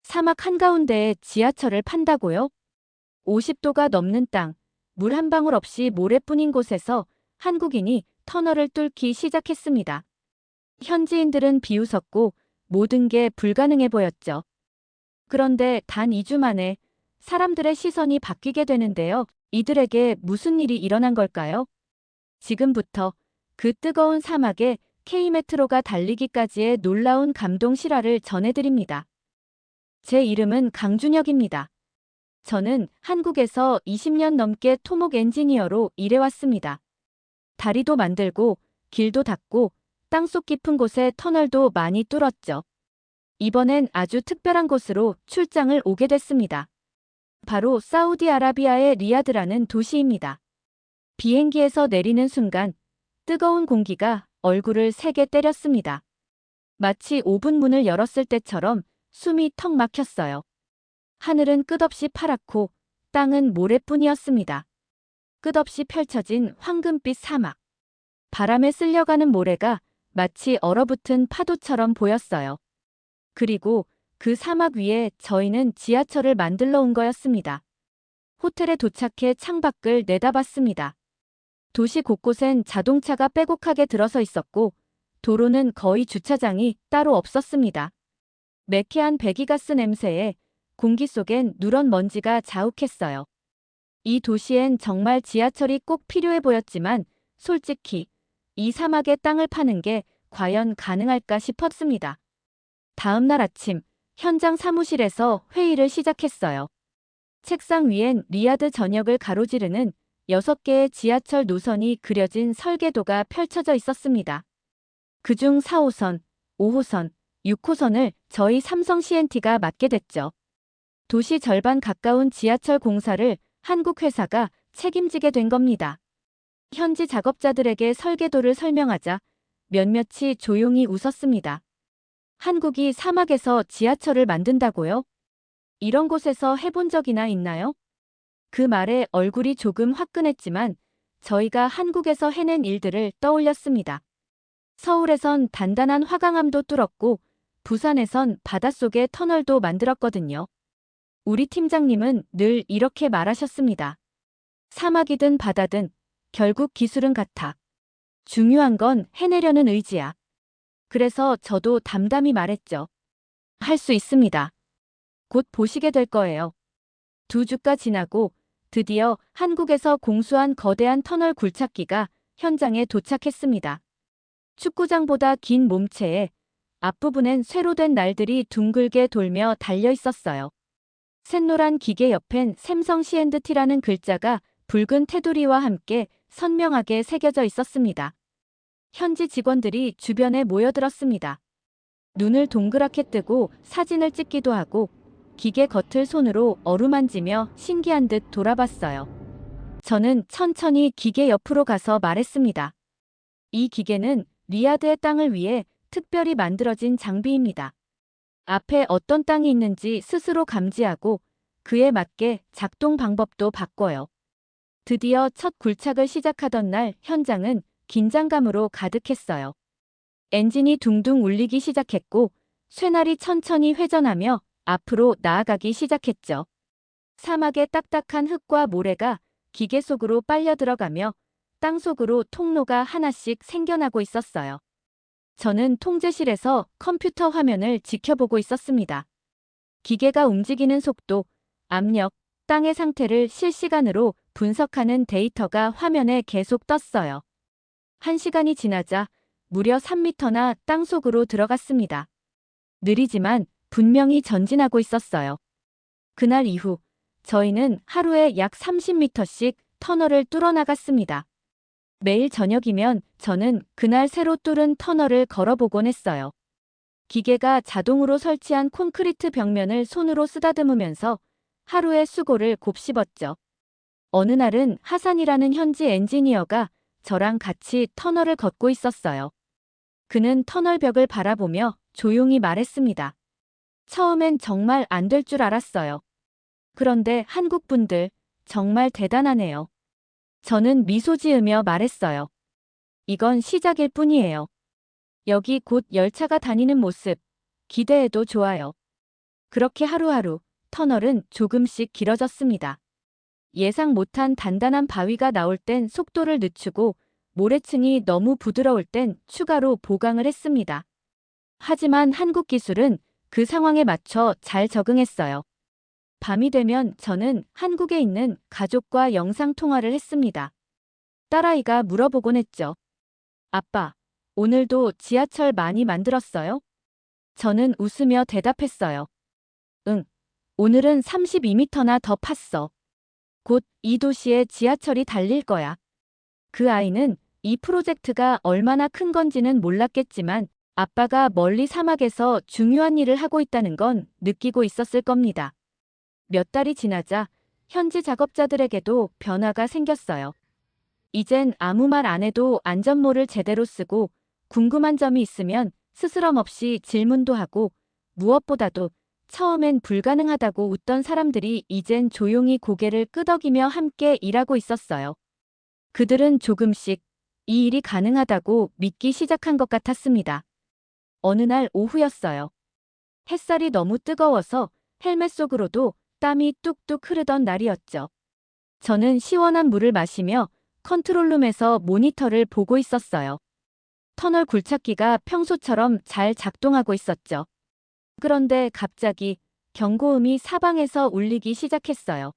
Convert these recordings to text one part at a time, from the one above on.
사막 한가운데에 지하철을 판다고요? 50도가 넘는 땅, 물 한 방울 없이 모래뿐인 곳에서 한국인이 터널을 뚫기 시작했습니다. 현지인들은 비웃었고 모든 게 불가능해 보였죠. 그런데 단 2주 만에 사람들의 시선이 바뀌게 되는데요. 이들에게 무슨 일이 일어난 걸까요? 지금부터 그 뜨거운 사막에 K메트로가 달리기까지의 놀라운 감동 실화를 전해드립니다. 제 이름은 강준혁입니다. 저는 한국에서 20년 넘게 토목 엔지니어로 일해왔습니다. 다리도 만들고 길도 닦고 땅속 깊은 곳에 터널도 많이 뚫었죠. 이번엔 아주 특별한 곳으로 출장을 오게 됐습니다. 바로 사우디아라비아의 리야드라는 도시입니다. 비행기에서 내리는 순간 뜨거운 공기가 얼굴을 세게 때렸습니다. 마치 오븐 문을 열었을 때처럼 숨이 턱 막혔어요. 하늘은 끝없이 파랗고 땅은 모래뿐이었습니다. 끝없이 펼쳐진 황금빛 사막. 바람에 쓸려가는 모래가 마치 얼어붙은 파도처럼 보였어요. 그리고 그 사막 위에 저희는 지하철을 만들러 온 거였습니다. 호텔에 도착해 창밖을 내다봤습니다. 도시 곳곳엔 자동차가 빼곡하게 들어서 있었고 도로는 거의 주차장이 따로 없었습니다. 매캐한 배기가스 냄새에 공기 속엔 누런 먼지가 자욱했어요. 이 도시엔 정말 지하철이 꼭 필요해 보였지만 솔직히 이 사막에 땅을 파는 게 과연 가능할까 싶었습니다. 다음 날 아침 현장 사무실에서 회의를 시작했어요. 책상 위엔 리야드 전역을 가로지르는 6개의 지하철 노선이 그려진 설계도가 펼쳐져 있었습니다. 그중 4호선, 5호선, 6호선을 저희 삼성 C&T가 맡게 됐죠. 도시 절반 가까운 지하철 공사를 한국 회사가 책임지게 된 겁니다. 현지 작업자들에게 설계도를 설명하자 몇몇이 조용히 웃었습니다. 한국이 사막에서 지하철을 만든다고요? 이런 곳에서 해본 적이나 있나요? 그 말에 얼굴이 조금 화끈했지만 저희가 한국에서 해낸 일들을 떠올렸습니다. 서울에선 단단한 화강암도 뚫었고 부산에선 바닷속에 터널도 만들었거든요. 우리 팀장님은 늘 이렇게 말하셨습니다. 사막이든 바다든 결국 기술은 같아. 중요한 건 해내려는 의지야. 그래서 저도 담담히 말했죠. 할 수 있습니다. 곧 보시게 될 거예요. 2주가 지나고 드디어 한국에서 공수한 거대한 터널 굴착기가 현장에 도착했습니다. 축구장보다 긴 몸체에 앞부분엔 쇠로 된 날들이 둥글게 돌며 달려 있었어요. 샛노란 기계 옆엔 샘성 C&T라는 글자가 붉은 테두리와 함께 선명하게 새겨져 있었습니다. 현지 직원들이 주변에 모여들었습니다. 눈을 동그랗게 뜨고 사진을 찍기도 하고 기계 겉을 손으로 어루만지며 신기한 듯 돌아봤어요. 저는 천천히 기계 옆으로 가서 말했습니다. 이 기계는 리야드의 땅을 위해 특별히 만들어진 장비입니다. 앞에 어떤 땅이 있는지 스스로 감지하고 그에 맞게 작동 방법도 바꿔요. 드디어 첫 굴착을 시작하던 날 현장은 긴장감으로 가득했어요. 엔진이 둥둥 울리기 시작했고 쇠날이 천천히 회전하며 앞으로 나아가기 시작했죠. 사막의 딱딱한 흙과 모래가 기계 속으로 빨려 들어가며 땅 속으로 통로가 하나씩 생겨나고 있었어요. 저는 통제실에서 컴퓨터 화면을 지켜보고 있었습니다. 기계가 움직이는 속도, 압력, 땅의 상태를 실시간으로 분석하는 데이터가 화면에 계속 떴어요. 1시간이 지나자 무려 3m나 땅 속으로 들어갔습니다. 느리지만 분명히 전진하고 있었어요. 그날 이후 저희는 하루에 약 30m씩 터널을 뚫어나갔습니다. 매일 저녁이면 저는 그날 새로 뚫은 터널을 걸어보곤 했어요. 기계가 자동으로 설치한 콘크리트 벽면을 손으로 쓰다듬으면서 하루의 수고를 곱씹었죠. 어느 날은 하산이라는 현지 엔지니어가 저랑 같이 터널을 걷고 있었어요. 그는 터널 벽을 바라보며 조용히 말했습니다. 처음엔 정말 안 될 줄 알았어요. 그런데 한국 분들 정말 대단하네요. 저는 미소 지으며 말했어요. 이건 시작일 뿐이에요. 여기 곧 열차가 다니는 모습 기대해도 좋아요. 그렇게 하루하루 터널은 조금씩 길어졌습니다. 예상 못한 단단한 바위가 나올 땐 속도를 늦추고 모래층이 너무 부드러울 땐 추가로 보강을 했습니다. 하지만 한국 기술은 그 상황에 맞춰 잘 적응했어요. 밤이 되면 저는 한국에 있는 가족과 영상 통화를 했습니다. 딸아이가 물어보곤 했죠. 아빠, 오늘도 지하철 많이 만들었어요? 저는 웃으며 대답했어요. 응, 오늘은 32m나 더 팠어. 곧 이 도시에 지하철이 달릴 거야. 그 아이는 이 프로젝트가 얼마나 큰 건지는 몰랐겠지만 아빠가 멀리 사막에서 중요한 일을 하고 있다는 건 느끼고 있었을 겁니다. 몇 달이 지나자 현지 작업자들에게도 변화가 생겼어요. 이젠 아무 말 안 해도 안전모를 제대로 쓰고 궁금한 점이 있으면 스스럼 없이 질문도 하고 무엇보다도 처음엔 불가능하다고 웃던 사람들이 이젠 조용히 고개를 끄덕이며 함께 일하고 있었어요. 그들은 조금씩 이 일이 가능하다고 믿기 시작한 것 같았습니다. 어느 날 오후였어요. 햇살이 너무 뜨거워서 헬멧 속으로도 땀이 뚝뚝 흐르던 날이었죠. 저는 시원한 물을 마시며 컨트롤룸에서 모니터를 보고 있었어요. 터널 굴착기가 평소처럼 잘 작동하고 있었죠. 그런데 갑자기 경고음이 사방에서 울리기 시작했어요.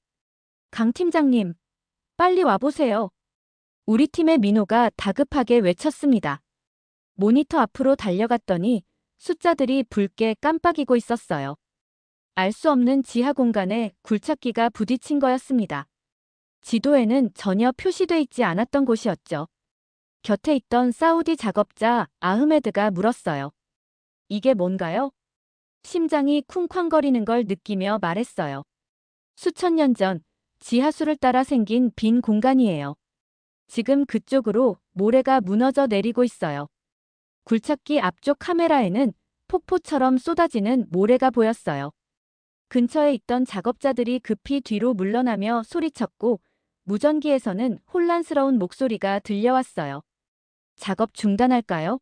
강 팀장님, 빨리 와보세요. 우리 팀의 민호가 다급하게 외쳤습니다. 모니터 앞으로 달려갔더니 숫자들이 붉게 깜빡이고 있었어요. 알 수 없는 지하 공간에 굴착기가 부딪힌 거였습니다. 지도에는 전혀 표시돼 있지 않았던 곳이었죠. 곁에 있던 사우디 작업자 아흐메드가 물었어요. 이게 뭔가요? 심장이 쿵쾅거리는 걸 느끼며 말했어요. 수천 년 전 지하수를 따라 생긴 빈 공간이에요. 지금 그쪽으로 모래가 무너져 내리고 있어요. 굴착기 앞쪽 카메라에는 폭포처럼 쏟아지는 모래가 보였어요. 근처에 있던 작업자들이 급히 뒤로 물러나며 소리쳤고 무전기에서는 혼란스러운 목소리가 들려왔어요. 작업 중단할까요?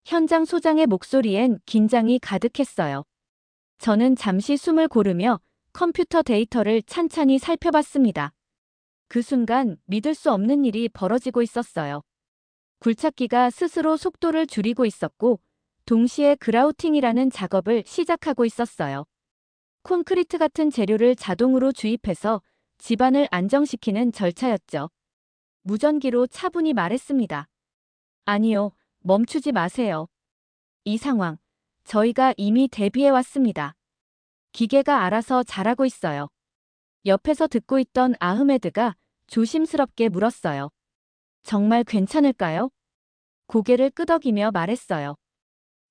현장 소장의 목소리엔 긴장이 가득했어요. 저는 잠시 숨을 고르며 컴퓨터 데이터를 찬찬히 살펴봤습니다. 그 순간 믿을 수 없는 일이 벌어지고 있었어요. 굴착기가 스스로 속도를 줄이고 있었고 동시에 그라우팅이라는 작업을 시작하고 있었어요. 콘크리트 같은 재료를 자동으로 주입해서 집안을 안정시키는 절차였죠. 무전기로 차분히 말했습니다. 아니요, 멈추지 마세요. 이 상황, 저희가 이미 대비해왔습니다. 기계가 알아서 잘하고 있어요. 옆에서 듣고 있던 아흐메드가 조심스럽게 물었어요. 정말 괜찮을까요? 고개를 끄덕이며 말했어요.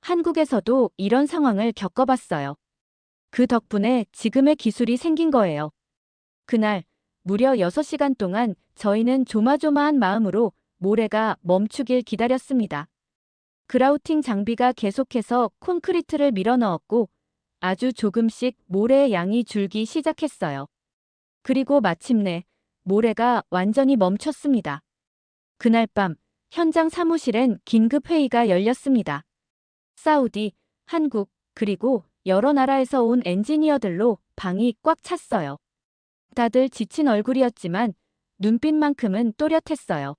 한국에서도 이런 상황을 겪어봤어요. 그 덕분에 지금의 기술이 생긴 거예요. 그날 무려 6시간 동안 저희는 조마조마한 마음으로 모래가 멈추길 기다렸습니다. 그라우팅 장비가 계속해서 콘크리트를 밀어넣었고 아주 조금씩 모래의 양이 줄기 시작했어요. 그리고 마침내 모래가 완전히 멈췄습니다. 그날 밤 현장 사무실엔 긴급 회의가 열렸습니다. 사우디, 한국, 그리고 여러 나라에서 온 엔지니어들로 방이 꽉 찼어요. 다들 지친 얼굴이었지만 눈빛만큼은 또렷했어요.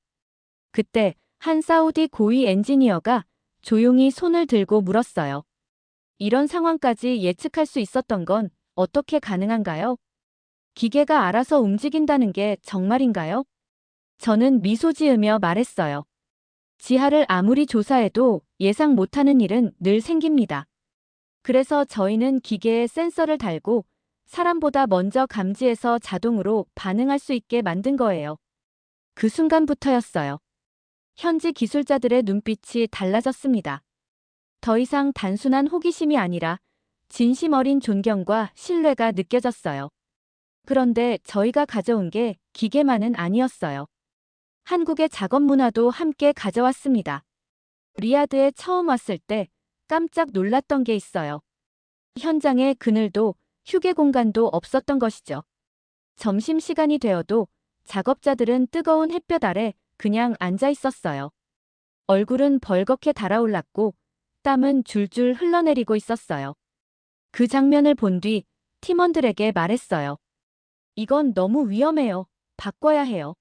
그때 한 사우디 고위 엔지니어가 조용히 손을 들고 물었어요. 이런 상황까지 예측할 수 있었던 건 어떻게 가능한가요? 기계가 알아서 움직인다는 게 정말인가요? 저는 미소 지으며 말했어요. 지하를 아무리 조사해도 예상 못하는 일은 늘 생깁니다. 그래서 저희는 기계에 센서를 달고 사람보다 먼저 감지해서 자동으로 반응할 수 있게 만든 거예요. 그 순간부터였어요. 현지 기술자들의 눈빛이 달라졌습니다. 더 이상 단순한 호기심이 아니라 진심 어린 존경과 신뢰가 느껴졌어요. 그런데 저희가 가져온 게 기계만은 아니었어요. 한국의 작업 문화도 함께 가져왔습니다. 리야드에 처음 왔을 때 깜짝 놀랐던 게 있어요. 현장에 그늘도 휴게 공간도 없었던 것이죠. 점심시간이 되어도 작업자들은 뜨거운 햇볕 아래 그냥 앉아 있었어요. 얼굴은 벌겋게 달아올랐고 땀은 줄줄 흘러내리고 있었어요. 그 장면을 본 뒤 팀원들에게 말했어요. 이건 너무 위험해요. 바꿔야 해요.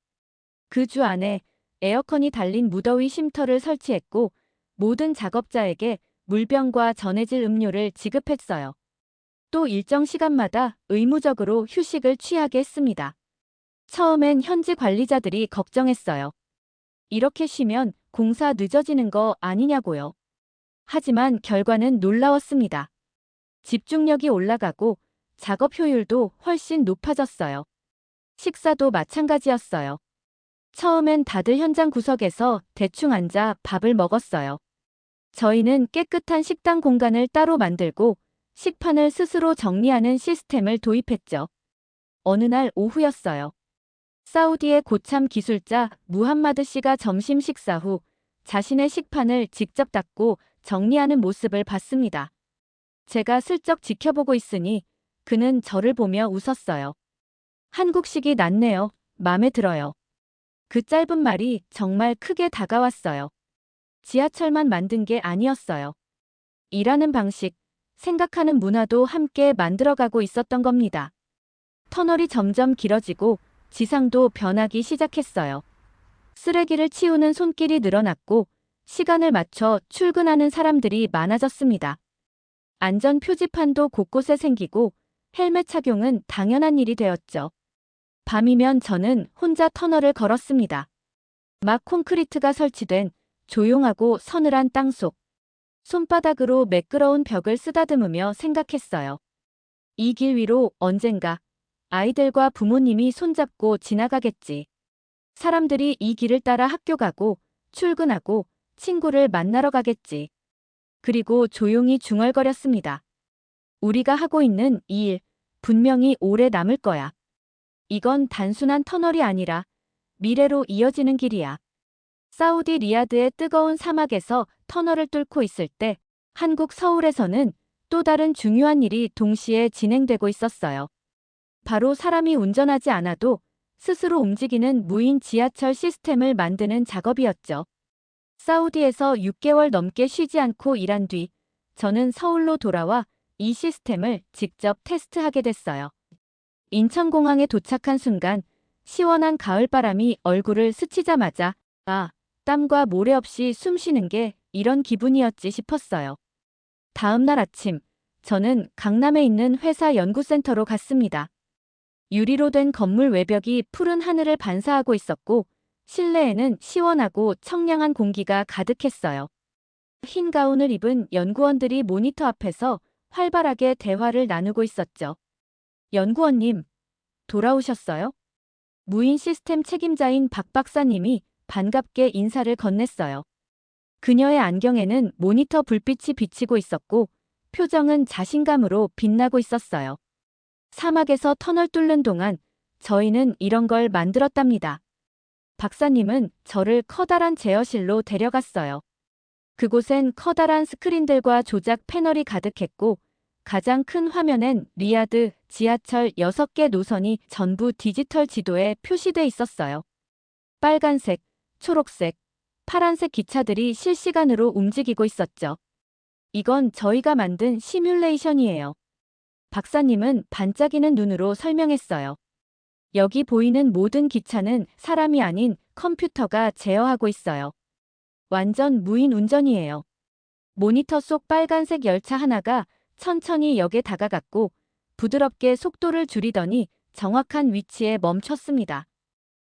그 주 안에 에어컨이 달린 무더위 쉼터를 설치했고 모든 작업자에게 물병과 전해질 음료를 지급했어요. 또 일정 시간마다 의무적으로 휴식을 취하게 했습니다. 처음엔 현지 관리자들이 걱정했어요. 이렇게 쉬면 공사 늦어지는 거 아니냐고요. 하지만 결과는 놀라웠습니다. 집중력이 올라가고 작업 효율도 훨씬 높아졌어요. 식사도 마찬가지였어요. 처음엔 다들 현장 구석에서 대충 앉아 밥을 먹었어요. 저희는 깨끗한 식당 공간을 따로 만들고 식판을 스스로 정리하는 시스템을 도입했죠. 어느 날 오후였어요. 사우디의 고참 기술자 무함마드 씨가 점심 식사 후 자신의 식판을 직접 닦고 정리하는 모습을 봤습니다. 제가 슬쩍 지켜보고 있으니 그는 저를 보며 웃었어요. 한국식이 낫네요. 마음에 들어요. 그 짧은 말이 정말 크게 다가왔어요. 지하철만 만든 게 아니었어요. 일하는 방식, 생각하는 문화도 함께 만들어가고 있었던 겁니다. 터널이 점점 길어지고 지상도 변하기 시작했어요. 쓰레기를 치우는 손길이 늘어났고 시간을 맞춰 출근하는 사람들이 많아졌습니다. 안전 표지판도 곳곳에 생기고 헬멧 착용은 당연한 일이 되었죠. 밤이면 저는 혼자 터널을 걸었습니다. 막 콘크리트가 설치된 조용하고 서늘한 땅속. 손바닥으로 매끄러운 벽을 쓰다듬으며 생각했어요. 이 길 위로 언젠가 아이들과 부모님이 손잡고 지나가겠지. 사람들이 이 길을 따라 학교 가고 출근하고 친구를 만나러 가겠지. 그리고 조용히 중얼거렸습니다. 우리가 하고 있는 이 일, 분명히 오래 남을 거야. 이건 단순한 터널이 아니라 미래로 이어지는 길이야. 사우디 리야드의 뜨거운 사막에서 터널을 뚫고 있을 때 한국 서울에서는 또 다른 중요한 일이 동시에 진행되고 있었어요. 바로 사람이 운전하지 않아도 스스로 움직이는 무인 지하철 시스템을 만드는 작업이었죠. 사우디에서 6개월 넘게 쉬지 않고 일한 뒤 저는 서울로 돌아와 이 시스템을 직접 테스트하게 됐어요. 인천공항에 도착한 순간 시원한 가을바람이 얼굴을 스치자마자 땀과 모래 없이 숨 쉬는 게 이런 기분이었지 싶었어요. 다음 날 아침, 저는 강남에 있는 회사 연구센터로 갔습니다. 유리로 된 건물 외벽이 푸른 하늘을 반사하고 있었고 실내에는 시원하고 청량한 공기가 가득했어요. 흰 가운을 입은 연구원들이 모니터 앞에서 활발하게 대화를 나누고 있었죠. 연구원님, 돌아오셨어요? 무인 시스템 책임자인 박 박사님이 반갑게 인사를 건넸어요. 그녀의 안경에는 모니터 불빛이 비치고 있었고 표정은 자신감으로 빛나고 있었어요. 사막에서 터널 뚫는 동안 저희는 이런 걸 만들었답니다. 박사님은 저를 커다란 제어실로 데려갔어요. 그곳엔 커다란 스크린들과 조작 패널이 가득했고 가장 큰 화면엔 리야드 지하철 6개 노선이 전부 디지털 지도에 표시돼 있었어요. 빨간색, 초록색, 파란색 기차들이 실시간으로 움직이고 있었죠. 이건 저희가 만든 시뮬레이션이에요. 박사님은 반짝이는 눈으로 설명했어요. 여기 보이는 모든 기차는 사람이 아닌 컴퓨터가 제어하고 있어요. 완전 무인 운전이에요. 모니터 속 빨간색 열차 하나가 천천히 역에 다가갔고 부드럽게 속도를 줄이더니 정확한 위치에 멈췄습니다.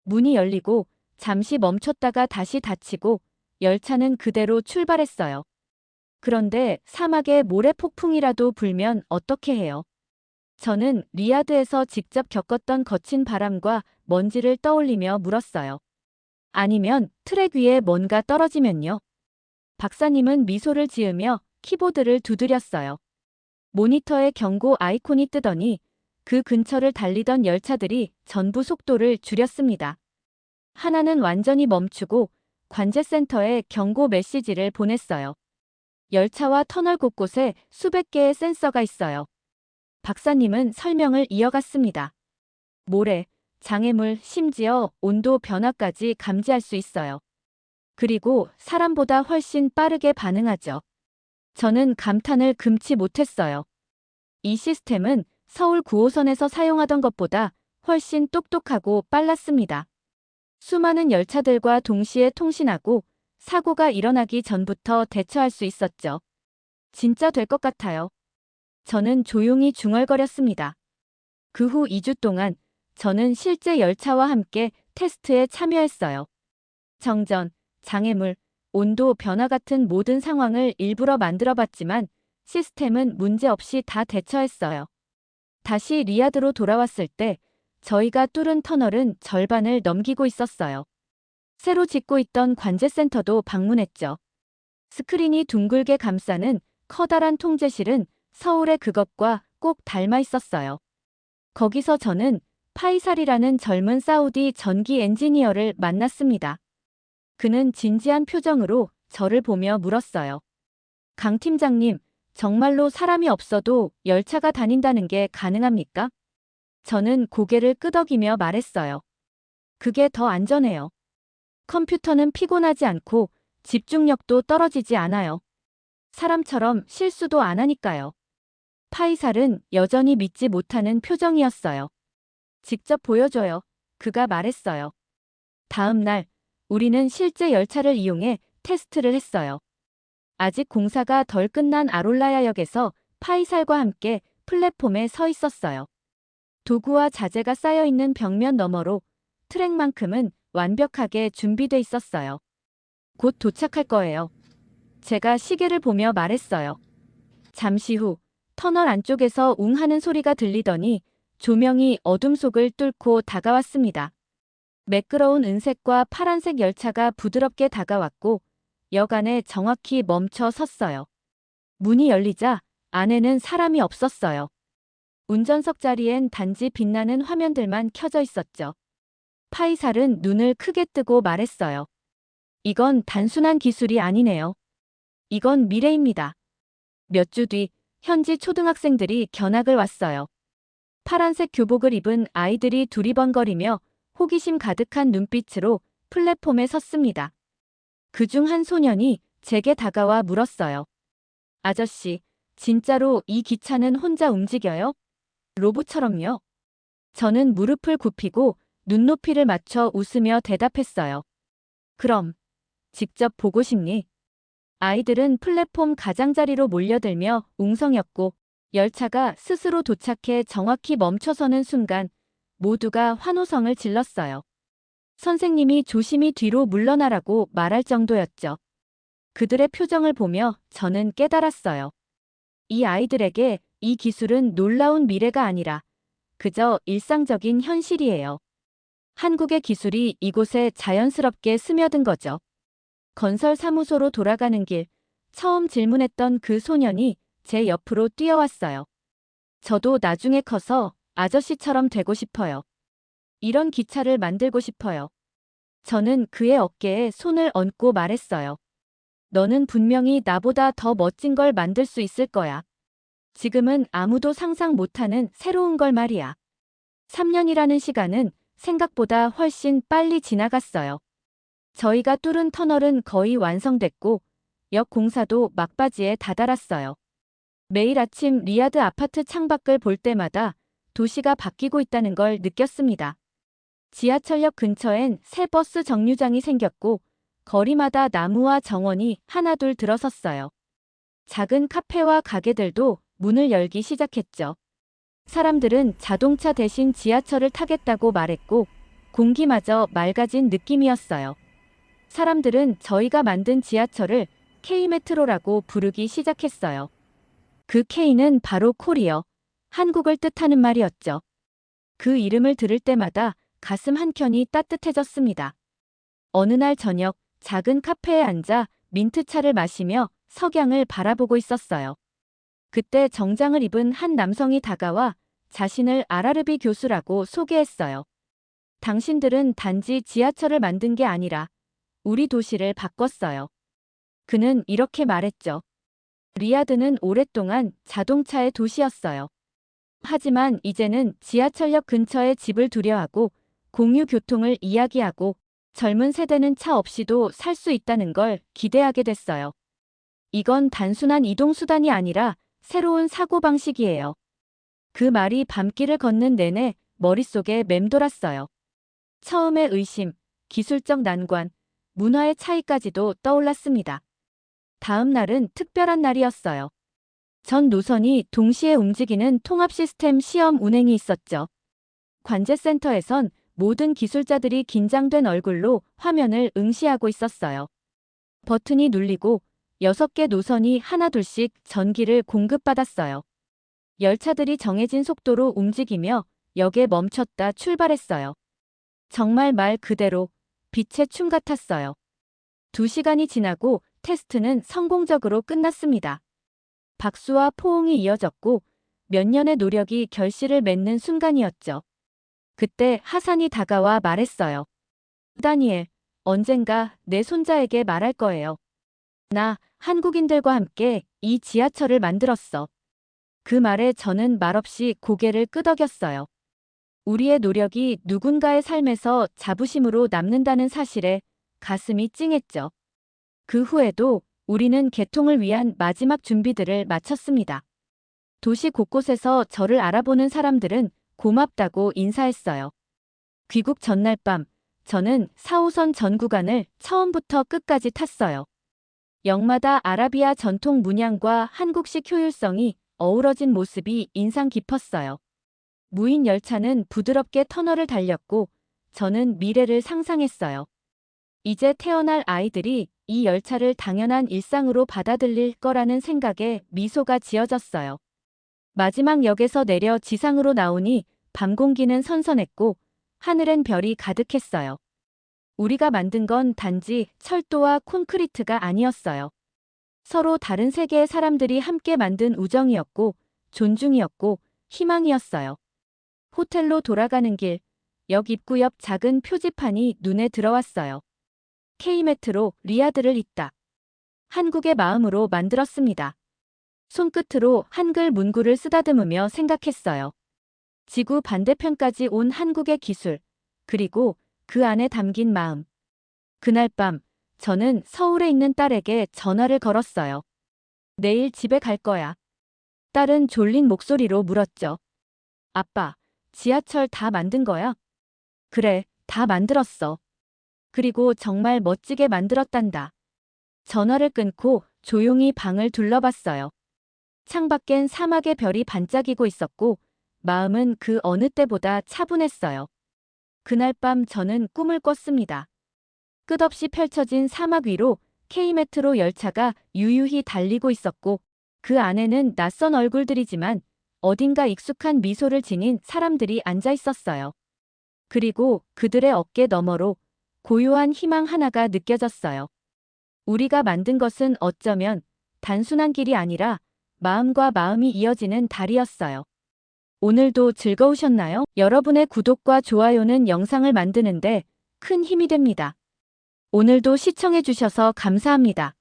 문이 열리고 잠시 멈췄다가 다시 닫히고 열차는 그대로 출발했어요. 그런데 사막에 모래 폭풍이라도 불면 어떻게 해요? 저는 리야드에서 직접 겪었던 거친 바람과 먼지를 떠올리며 물었어요. 아니면 트랙 위에 뭔가 떨어지면요? 박사님은 미소를 지으며 키보드를 두드렸어요. 모니터에 경고 아이콘이 뜨더니 그 근처를 달리던 열차들이 전부 속도를 줄였습니다. 하나는 완전히 멈추고 관제센터에 경고 메시지를 보냈어요. 열차와 터널 곳곳에 수백 개의 센서가 있어요. 박사님은 설명을 이어갔습니다. 모래, 장애물, 심지어 온도 변화까지 감지할 수 있어요. 그리고 사람보다 훨씬 빠르게 반응하죠. 저는 감탄을 금치 못했어요. 이 시스템은 서울 9호선에서 사용하던 것보다 훨씬 똑똑하고 빨랐습니다. 수많은 열차들과 동시에 통신하고 사고가 일어나기 전부터 대처할 수 있었죠. 진짜 될 것 같아요. 저는 조용히 중얼거렸습니다. 그 후 2주 동안 저는 실제 열차와 함께 테스트에 참여했어요. 정전, 장애물, 온도 변화 같은 모든 상황을 일부러 만들어봤지만 시스템은 문제없이 다 대처했어요. 다시 리야드로 돌아왔을 때 저희가 뚫은 터널은 절반을 넘기고 있었어요. 새로 짓고 있던 관제센터도 방문했죠. 스크린이 둥글게 감싸는 커다란 통제실은 서울의 그것과 꼭 닮아 있었어요. 거기서 저는 파이살이라는 젊은 사우디 전기 엔지니어를 만났습니다. 그는 진지한 표정으로 저를 보며 물었어요. 강 팀장님, 정말로 사람이 없어도 열차가 다닌다는 게 가능합니까? 저는 고개를 끄덕이며 말했어요. 그게 더 안전해요. 컴퓨터는 피곤하지 않고 집중력도 떨어지지 않아요. 사람처럼 실수도 안 하니까요. 파이살은 여전히 믿지 못하는 표정이었어요. 직접 보여줘요. 그가 말했어요. 다음 날, 우리는 실제 열차를 이용해 테스트를 했어요. 아직 공사가 덜 끝난 아롤라야역에서 파이살과 함께 플랫폼에 서 있었어요. 도구와 자재가 쌓여있는 벽면 너머로 트랙만큼은 완벽하게 준비돼 있었어요. 곧 도착할 거예요. 제가 시계를 보며 말했어요. 잠시 후 터널 안쪽에서 웅 하는 소리가 들리더니 조명이 어둠 속을 뚫고 다가왔습니다. 매끄러운 은색과 파란색 열차가 부드럽게 다가왔고 역 안에 정확히 멈춰 섰어요. 문이 열리자 안에는 사람이 없었어요. 운전석 자리엔 단지 빛나는 화면들만 켜져 있었죠. 파이살은 눈을 크게 뜨고 말했어요. 이건 단순한 기술이 아니네요. 이건 미래입니다. 몇 주 뒤 현지 초등학생들이 견학을 왔어요. 파란색 교복을 입은 아이들이 두리번거리며 호기심 가득한 눈빛으로 플랫폼에 섰습니다. 그중 한 소년이 제게 다가와 물었어요. 아저씨, 진짜로 이 기차는 혼자 움직여요? 로봇처럼요? 저는 무릎을 굽히고 눈높이를 맞춰 웃으며 대답했어요. 그럼, 직접 보고 싶니? 아이들은 플랫폼 가장자리로 몰려들며 웅성였고 열차가 스스로 도착해 정확히 멈춰서는 순간 모두가 환호성을 질렀어요. 선생님이 조심히 뒤로 물러나라고 말할 정도였죠. 그들의 표정을 보며 저는 깨달았어요. 이 아이들에게 이 기술은 놀라운 미래가 아니라 그저 일상적인 현실이에요. 한국의 기술이 이곳에 자연스럽게 스며든 거죠. 건설 사무소로 돌아가는 길, 처음 질문했던 그 소년이 제 옆으로 뛰어왔어요. 저도 나중에 커서 아저씨처럼 되고 싶어요. 이런 기차를 만들고 싶어요. 저는 그의 어깨에 손을 얹고 말했어요. 너는 분명히 나보다 더 멋진 걸 만들 수 있을 거야. 지금은 아무도 상상 못하는 새로운 걸 말이야. 3년이라는 시간은 생각보다 훨씬 빨리 지나갔어요. 저희가 뚫은 터널은 거의 완성됐고 역 공사도 막바지에 다다랐어요. 매일 아침 리야드 아파트 창밖을 볼 때마다 도시가 바뀌고 있다는 걸 느꼈습니다. 지하철역 근처엔 새 버스 정류장이 생겼고 거리마다 나무와 정원이 하나둘 들어섰어요. 작은 카페와 가게들도 문을 열기 시작했죠. 사람들은 자동차 대신 지하철을 타겠다고 말했고 공기마저 맑아진 느낌이었어요. 사람들은 저희가 만든 지하철을 K메트로라고 부르기 시작했어요. 그 K는 바로 코리어, 한국을 뜻하는 말이었죠. 그 이름을 들을 때마다 가슴 한켠이 따뜻해졌습니다. 어느 날 저녁 작은 카페에 앉아 민트차를 마시며 석양을 바라보고 있었어요. 그때 정장을 입은 한 남성이 다가와 자신을 아라르비 교수라고 소개했어요. 당신들은 단지 지하철을 만든 게 아니라 우리 도시를 바꿨어요. 그는 이렇게 말했죠. 리야드는 오랫동안 자동차의 도시였어요. 하지만 이제는 지하철역 근처에 집을 두려하고 공유 교통을 이야기하고 젊은 세대는 차 없이도 살 수 있다는 걸 기대하게 됐어요. 이건 단순한 이동수단이 아니라 새로운 사고방식이에요. 그 말이 밤길을 걷는 내내 머릿속에 맴돌았어요. 처음에 의심, 기술적 난관, 문화의 차이까지도 떠올랐습니다. 다음 날은 특별한 날이었어요. 전 노선이 동시에 움직이는 통합 시스템 시험 운행이 있었죠. 관제센터에선 모든 기술자들이 긴장된 얼굴로 화면을 응시하고 있었어요. 버튼이 눌리고 6개 노선이 하나둘씩 전기를 공급받았어요. 열차들이 정해진 속도로 움직이며 역에 멈췄다 출발했어요. 정말 말 그대로 빛의 춤 같았어요. 2시간이 지나고 테스트는 성공적으로 끝났습니다. 박수와 포옹이 이어졌고 몇 년의 노력이 결실을 맺는 순간이었죠. 그때 하산이 다가와 말했어요. 다니엘, 언젠가 내 손자에게 말할 거예요. 나 한국인들과 함께 이 지하철을 만들었어. 그 말에 저는 말없이 고개를 끄덕였어요. 우리의 노력이 누군가의 삶에서 자부심으로 남는다는 사실에 가슴이 찡했죠. 그 후에도 우리는 개통을 위한 마지막 준비들을 마쳤습니다. 도시 곳곳에서 저를 알아보는 사람들은 고맙다고 인사했어요. 귀국 전날 밤, 저는 4호선 전 구간을 처음부터 끝까지 탔어요. 역마다 아라비아 전통 문양과 한국식 효율성이 어우러진 모습이 인상 깊었어요. 무인 열차는 부드럽게 터널을 달렸고 저는 미래를 상상했어요. 이제 태어날 아이들이 이 열차를 당연한 일상으로 받아들일 거라는 생각에 미소가 지어졌어요. 마지막 역에서 내려 지상으로 나오니 밤 공기는 선선했고 하늘엔 별이 가득했어요. 우리가 만든 건 단지 철도와 콘크리트가 아니었어요. 서로 다른 세계의 사람들이 함께 만든 우정이었고 존중이었고 희망이었어요. 호텔로 돌아가는 길, 역 입구 옆 작은 표지판이 눈에 들어왔어요. K메트로 리야드를 잇다. 한국의 마음으로 만들었습니다. 손끝으로 한글 문구를 쓰다듬으며 생각했어요. 지구 반대편까지 온 한국의 기술, 그리고 그 안에 담긴 마음. 그날 밤, 저는 서울에 있는 딸에게 전화를 걸었어요. 내일 집에 갈 거야. 딸은 졸린 목소리로 물었죠. 아빠, 지하철 다 만든 거야? 그래, 다 만들었어. 그리고 정말 멋지게 만들었단다. 전화를 끊고 조용히 방을 둘러봤어요. 창밖엔 사막의 별이 반짝이고 있었고 마음은 그 어느 때보다 차분했어요. 그날 밤 저는 꿈을 꿨습니다. 끝없이 펼쳐진 사막 위로 K메트로 열차가 유유히 달리고 있었고 그 안에는 낯선 얼굴들이지만 어딘가 익숙한 미소를 지닌 사람들이 앉아 있었어요. 그리고 그들의 어깨 너머로 고요한 희망 하나가 느껴졌어요. 우리가 만든 것은 어쩌면 단순한 길이 아니라 마음과 마음이 이어지는 달이었어요. 오늘도 즐거우셨나요? 여러분의 구독과 좋아요는 영상을 만드는데 큰 힘이 됩니다. 오늘도 시청해주셔서 감사합니다.